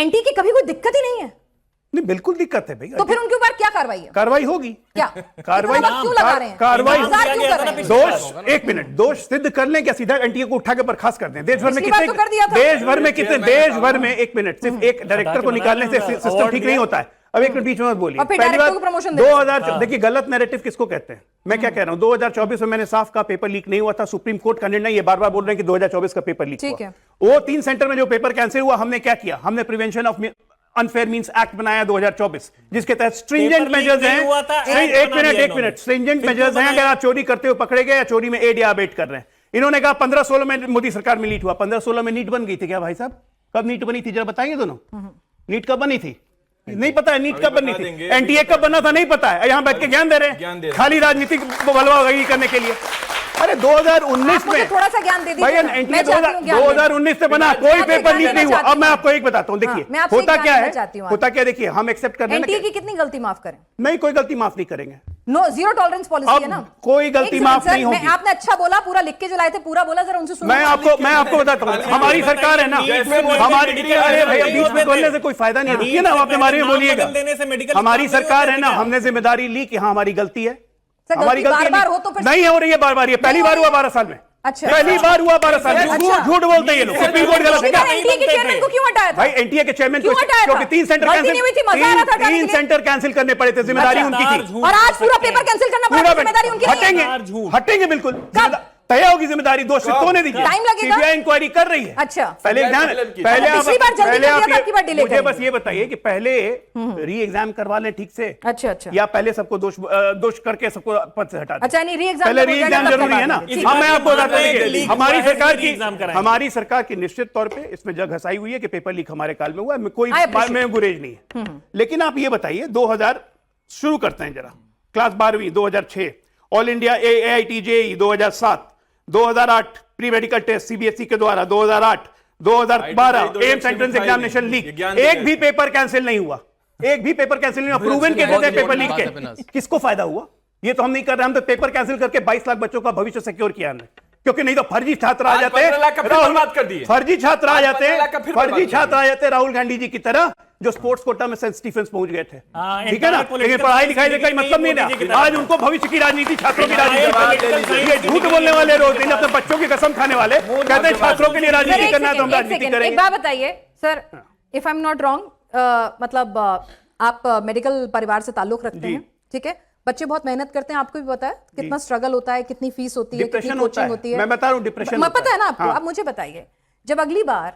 NTA की कभी कोई दिक्कत ही नहीं है? नहीं, बिल्कुल दिक्कत है भाई। तो फिर उनके ऊपर क्या कार्रवाई है? कार्रवाई होगी। क्या कार्रवाई क्यों लगा रहे हैं? कार्रवाई क्यों कर रहे हैं? दोष, एक मिनट, दोष सिद्ध कर लें क्या सीधा एनटीए को उठा के बर्खास्त कर दें? देश भर में कितने, देश भर में एक मिनट, सिर्फ एक डायरेक्टर को निकालने से सिस्टम ठीक नहीं होता है। अब एक मिनट बीच में मत बोलिए। पहली बात 2000, देखिए गलत नैरेटिव किसको कहते हैं, मैं क्या कह रहा हूं, 2024 में मैंने साफ कहा पेपर लीक नहीं हुआ था, सुप्रीम कोर्ट का निर्णय, ये बार बार बोल रहे हैं कि 2024 का पेपर लीक हुआ। वो 3 सेंटर में जो पेपर कैंसिल हुआ, हमने क्या किया, हमने prevention of unfair means act बनाया 2024, जिसके तहत स्ट्रिंजेंट मेजर्स हैं। एक मिनट, स्ट्रिंजेंट मेजर्स हैं। अगर आप चोरी करते हुए पकड़े गए या चोरी में एड या अबेट कर रहे हैं, इन्होंने कहा 15-16 में मोदी सरकार में नीट हुआ, 15-16 में नीट बन गई थी क्या भाई साहब? कब नीट बनी थी जरा बताइए दोनों, नीट कब बनी थी? नहीं पता है नीट कब बनी थी, एनटीए कब बना था नहीं पता है, यहां बैठ के ज्ञान दे रहे हैं खाली राजनीतिक बलवाही करने के लिए। अरे 2019 में थोड़ा सा ज्ञान दे भाई, एनटीए 2019 से बना, कोई पेपर लीक नहीं हुआ। अब मैं आपको एक बताता हूं, देखिए होता क्या है, होता क्या, देखिए हम एक्सेप्ट कर रहे हैं एनटीए की कितनी गलती माफ करें? नहीं, कोई गलती माफ नहीं करेंगे। नो, जीरो टॉलरेंस पॉलिसी है ना, कोई गलती माफ नहीं होगी। आपने अच्छा बोला, पूरा लिख के जो लाए थे पूरा बोला, जरा उनसे सुनो। मैं आपको बताता हूँ, हमारी सरकार है ना, हमारी, अरे भाई बीच में बोलने से कोई फायदा नहीं है, रुकिए ना, आप अपने बारे में बोलिएगा। हमारी सरकार है ना, हमने जिम्मेदारी ली कि हाँ हमारी गलती है, हमारी गलती नहीं हो रही है बार बार, ये पहली बार हुआ 12 साल में। अच्छा, पहली बार हुआ 12 साल में। झूठ बोलते हैं ये लोग, सुप्रीम कोर्ट गलत है क्या? एनटीए के चेयरमैन को क्यों हटाया था भाई? एनटीए के चेयरमैन क्यों हटाया था? क्योंकि 3 सेंटर कैंसिल करने पड़े थे, जिम्मेदारी उनकी थी। और आज पूरा पेपर कैंसिल करना पड़ा, जिम्मेदारी उनकी हटेंगे, हटेंगे बिल्कुल, तय होगी जिम्मेदारी, दोष सिद्ध होने दीजिए। टाइम लगेगा, सीबीआई इंक्वायरी कर रही है। अच्छा, पहले मुझे बस ये बताइए कि पहले री एग्जाम करवा लें ठीक से, अच्छा, या पहले सबको दोष करके सबको पद से हटा दें? अच्छा, नहीं, री एग्जाम पहले री एग्जाम जरूरी है ना। हाँ, मैं आपको बताता हूँ, हमारी सरकार की निश्चित तौर पे इसमें जग घसाई हुई है कि पेपर लीक हमारे काल में हुआ है, कोई में गुरेज नहीं है। लेकिन आप ये बताइए, 2000 शुरू करते हैं जरा, क्लास 12वीं 2006, all India AIT JEE 2007, 2008 pre medical test CBSE के द्वारा, 2008, 2012 एम्स एंट्रेंस एग्जामिनेशन लीक, एक भी पेपर कैंसिल नहीं हुआ, एक भी पेपर कैंसिल नहीं हुआ, प्रूवन के देते पेपर लीक के। किसको फायदा हुआ? ये तो हम नहीं कर रहे, हम तो पेपर कैंसिल करके 22 लाख बच्चों का भविष्य सिक्योर किया हमने, क्योंकि नहीं तो फर्जी छात्र आ जाते, फर्जी छात्र आ जाते राहुल गांधी जी की तरह, जो स्पोर्ट्स कोटा में सेंट स्टीफेंस पहुंच गए थे, ठीक है ना। लेकिन पढ़ाई लिखाई का मतलब नहीं था, आज उनको भविष्य की राजनीति, छात्रों की राजनीति, ये झूठ बोलने वाले रोज दिन अपने बच्चों की कसम खाने वाले कहते हैं छात्रों के लिए राजनीति करना है तो हम राजनीति करेंगे। एक बात बताइए sir, if I am not wrong, मतलब आप मेडिकल परिवार से ताल्लुक रखते हैं, ठीक है, बच्चे बहुत मेहनत करते हैं, आपको भी पता है कितना स्ट्रगल होता है, कितनी फीस होती है, कितनी कोचिंग होती है। मैं बता रहा हूं, डिप्रेशन पता है ना आपको। आप मुझे बताइए, जब अगली बार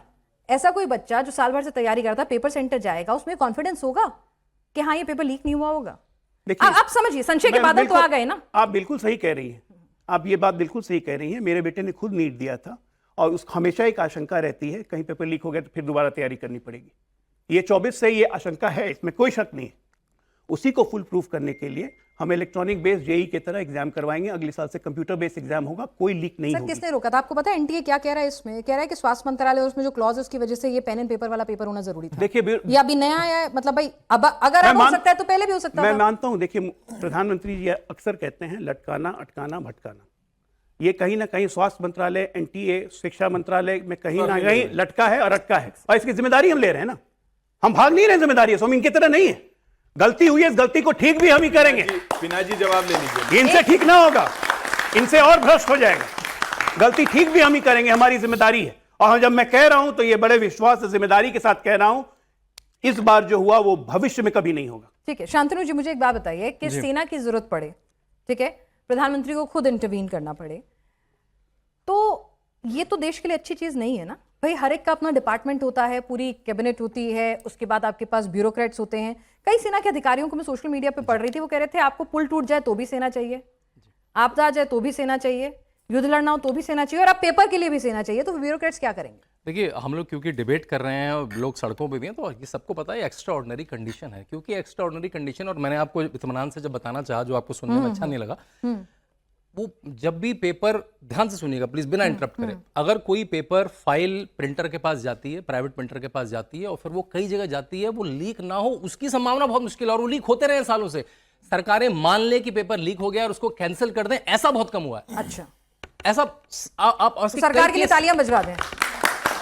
ऐसा कोई बच्चा जो साल भर से तैयारी करता है पेपर सेंटर जाएगा, उसमें कॉन्फिडेंस होगा कि हाँ ये पेपर लीक नहीं हुआ होगा? आप समझिए, संशय के बादल तो आ गए ना। आप बिल्कुल सही कह रही हैं, आप ये बात बिल्कुल सही कह रही हैं। मेरे बेटे ने खुद नीट दिया था, और उस हमेशा एक आशंका रहती है कहीं पेपर लीक हो गया तो फिर दोबारा तैयारी करनी पड़ेगी। ये 24 से ये आशंका है, इसमें कोई शक नहीं है। उसी को फुल प्रूफ करने के लिए हम इलेक्ट्रॉनिक बेस्ड जेई की तरह एग्जाम करवाएंगे, अगले साल से कंप्यूटर बेस्ड एग्जाम होगा, कोई लीक नहीं होगी। किसने रोका था? आपको पता है एनटीए क्या कह रहा है इसमें? कह रहा है कि स्वास्थ्य मंत्रालय और उसमें जो क्लॉज है उसकी वजह से ये पेन एंड पेपर वाला पेपर होना जरूरी था। देखिए, ये अभी नया आया है, मतलब भाई अब अगर हो सकता है तो पहले भी हो सकता है। मैं मानता हूं, देखिए प्रधानमंत्री जी अक्सर कहते हैं लटकाना, अटकाना, भटकाना, ये कहीं ना कहीं स्वास्थ्य मंत्रालय, एनटीए, शिक्षा मंत्रालय में कहीं ना कहीं लटका है और अटका है, और इसकी जिम्मेदारी हम ले रहे हैं ना, हम भाग नहीं रहे जिम्मेदारी से, हम इनकी तरह नहीं है। गलती हुई है, इस गलती को ठीक भी हम ही करेंगे। पिना जी जवाब ले लीजिए। इनसे ठीक ना होगा, इनसे और भ्रष्ट हो जाएगा। गलती ठीक भी हम ही करेंगे, हमारी जिम्मेदारी है। और जब मैं कह रहा हूं तो ये बड़े विश्वास से, जिम्मेदारी के साथ कह रहा हूं, इस बार जो हुआ वो भविष्य में कभी नहीं होगा। ठीक है शांतनु जी, मुझे एक बात बताइए कि सेना की जरूरत पड़े, ठीक है, प्रधानमंत्री को खुद इंटरवीन करना पड़े, तो ये तो देश के लिए अच्छी चीज नहीं है ना भाई। हर एक का अपना डिपार्टमेंट होता है, पूरी कैबिनेट होती है, उसके बाद आपके पास ब्यूरोक्रेट्स होते हैं। कई सेना के अधिकारियों को मैं सोशल मीडिया पे पढ़ रही थी, वो कह रहे थे आपको पुल टूट जाए तो भी सेना चाहिए, आपदा आ जाए तो भी सेना चाहिए, युद्ध लड़ना हो तो भी सेना चाहिए, और अब पेपर के लिए भी सेना चाहिए। तो ब्यूरोक्रेट्स क्या करेंगे? देखिए, हम लोग क्योंकि डिबेट कर रहे हैं और लोग सड़कों पे भी हैं, तो ये सबको पता है एक्स्ट्रा ऑर्डिनरी कंडीशन है। क्योंकि एक्स्ट्रा ऑर्डिनरी कंडीशन, और मैंने आपको इत्मीनान से जब बताना चाहा, जो आपको सुनने में अच्छा नहीं लगा, वो जब भी पेपर, ध्यान से सुनिएगा प्लीज, बिना इंटरप्ट करें, अगर कोई पेपर फाइल प्रिंटर के पास जाती है, प्राइवेट प्रिंटर के पास जाती है, और फिर वो कई जगह जाती है, वो लीक ना हो उसकी संभावना बहुत मुश्किल है, और वो लीक होते रहे सालों से। सरकारें मान ले कि पेपर लीक हो गया और उसको कैंसिल कर दें, ऐसा बहुत कम हुआ है। अच्छा, ऐसा आप सरकार के लिए तालियां बजवा दें।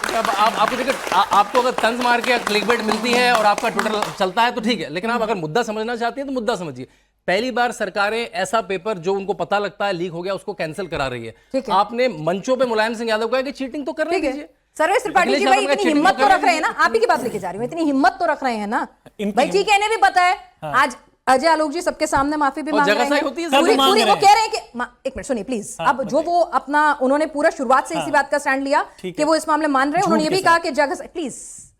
अब आपको देखिए, आपको अगर तंज मार के क्लिकबेट मिलती है और आपका ट्विटर चलता है तो ठीक है, लेकिन आप अगर मुद्दा समझना चाहते हैं तो मुद्दा समझिए। पहली बार सरकारें ऐसा पेपर जो उनको पता लगता है लीक हो गया उसको कैंसिल करा रही है। आपने मंचों पे मुलायम सिंह यादव को कहा कि चीटिंग तो कर रही है। सर्वेश त्रिपाठी जी, भाई इतनी हिम्मत तो रख रहे हैं ना, आप ही की बात लेके जा रही हूँ, इतनी हिम्मत तो रख रहे हैं ना भाई, ठीक है, इन्हें भी पता है। आज अजय आलोक जी सबके सामने माफी भी मांग रहे हैं, पूरी वो कह रहे हैं कि एक मिनट सुनिए प्लीज। अब जो वो अपना उन्होंने पूरा शुरुआत से इसी बात का स्टैंड लिया कि वो इस मामले मान रहे हैं। उन्होंने ये भी कहा कि जगह प्लीज,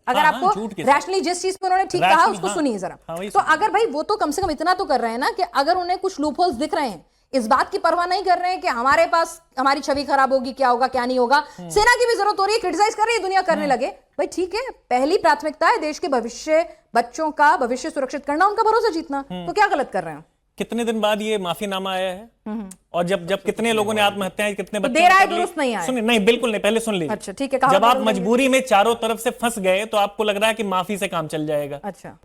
अगर आपको रैशनली जिस चीज पे उन्होंने ठीक कहा उसको सुनिए जरा। तो अगर भाई वो तो कम से कम इतना तो कर रहे हैं ना कि अगर उन्हें कुछ लूप होल्स दिख रहे हैं, इस बात की परवाह नहीं कर रहे हैं कि हमारे पास हमारी छवि खराब होगी, क्या होगा क्या नहीं होगा, सेना की भी जरूरत हो रही है, क्रिटिसाइज कर रही है दुनिया, करने लगे भाई ठीक है, पहली प्राथमिकता है देश के भविष्य, बच्चों का भविष्य सुरक्षित करना, उनका भरोसा जीतना, तो क्या गलत कर रहे हैं? कितने दिन बाद ये माफीनामा आया है और जब कितने लोगों ने आत्महत्याएं, कितने बच्चों देर आए दुरुस्त नहीं आए। सुनिए, नहीं बिल्कुल नहीं, पहले सुन लीजिए। अच्छा ठीक है, जब आप मजबूरी में चारों तरफ से फंस गए तो आपको लग रहा है कि माफी से काम चल जाएगा। अच्छा,